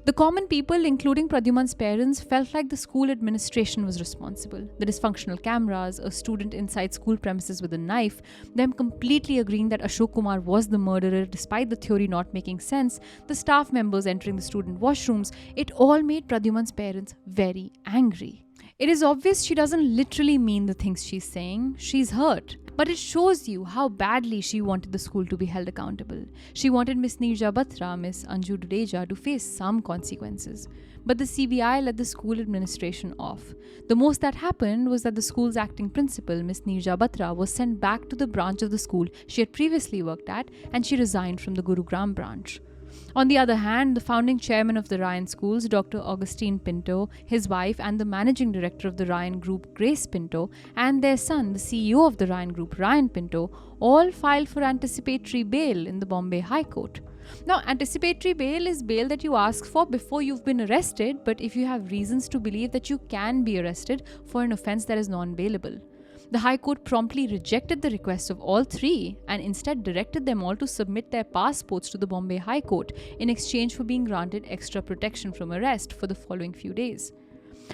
The common people, including Pradyuman's parents, felt like the school administration was responsible. The dysfunctional cameras, a student inside school premises with a knife, them completely agreeing that Ashok Kumar was the murderer despite the theory not making sense, the staff members entering the student washrooms, it all made Pradyuman's parents very angry. It is obvious she doesn't literally mean the things she's saying. She's hurt. But it shows you how badly she wanted the school to be held accountable. She wanted Miss Neerja Batra, Miss Anju Dudeja to face some consequences. But the CBI let the school administration off. The most that happened was that the school's acting principal, Miss Neerja Batra, was sent back to the branch of the school she had previously worked at, and she resigned from the Gurugram branch. On the other hand, the founding chairman of the Ryan Schools, Dr. Augustine Pinto, his wife and the managing director of the Ryan Group, Grace Pinto, and their son, the CEO of the Ryan Group, Ryan Pinto, all filed for anticipatory bail in the Bombay High Court. Now, anticipatory bail is bail that you ask for before you've been arrested, but if you have reasons to believe that you can be arrested for an offence that is non-bailable. The High Court promptly rejected the requests of all three and instead directed them all to submit their passports to the Bombay High Court in exchange for being granted extra protection from arrest for the following few days.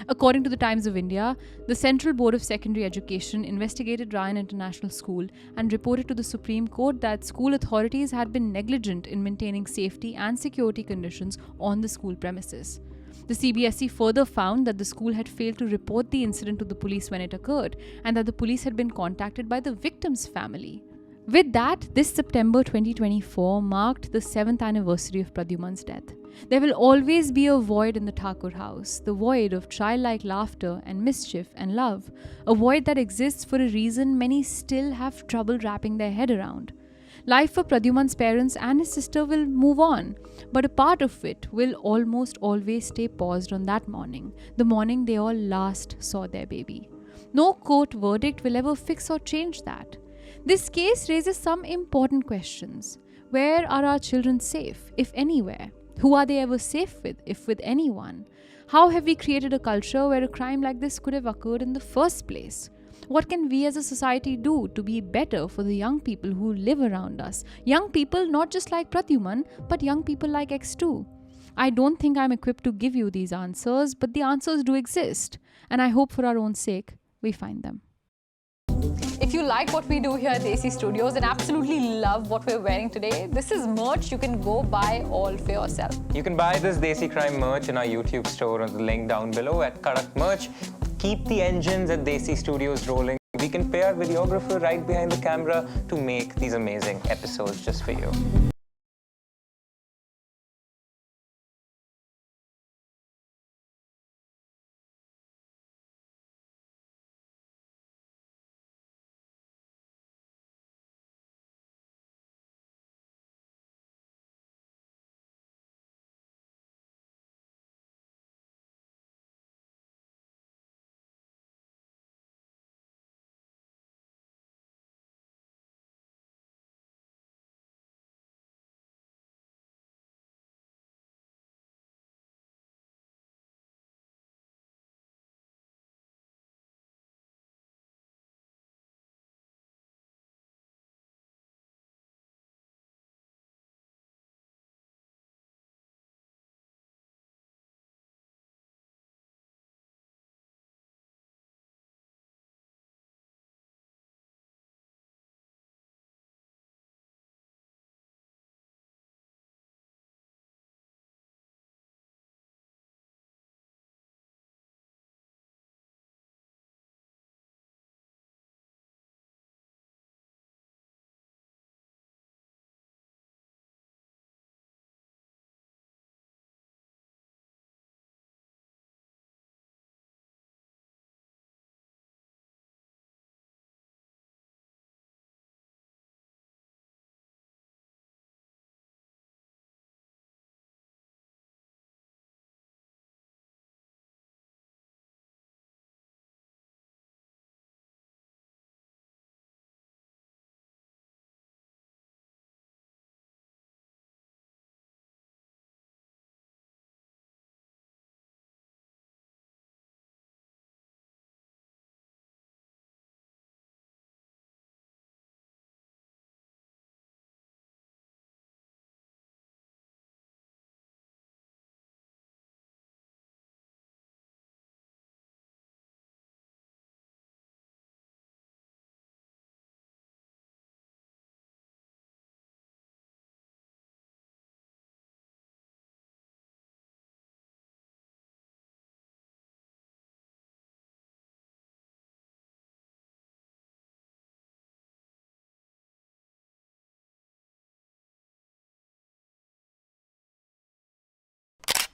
According to the Times of India, the Central Board of Secondary Education investigated Ryan International School and reported to the Supreme Court that school authorities had been negligent in maintaining safety and security conditions on the school premises. The CBSE further found that the school had failed to report the incident to the police when it occurred, and that the police had been contacted by the victim's family. With that, this September 2024 marked the 7th anniversary of Pradyuman's death. There will always be a void in the Thakur house, the void of childlike laughter and mischief and love, a void that exists for a reason many still have trouble wrapping their head around. Life for Pradyuman's parents and his sister will move on, but a part of it will almost always stay paused on that morning, the morning they all last saw their baby. No court verdict will ever fix or change that. This case raises some important questions. Where are our children safe, if anywhere? Who are they ever safe with, if with anyone? How have we created a culture where a crime like this could have occurred in the first place? What can we as a society do to be better for the young people who live around us? Young people not just like Pradyuman, but young people like X too. I don't think I'm equipped to give you these answers, but the answers do exist. And I hope for our own sake, we find them. If you like what we do here at Desi Studios and absolutely love what we're wearing today, this is merch you can go buy all for yourself. You can buy this Desi Crime merch in our YouTube store on the link down below at Kadak Merch. Keep the engines at Desi Studios rolling. We can pay our videographer right behind the camera to make these amazing episodes just for you.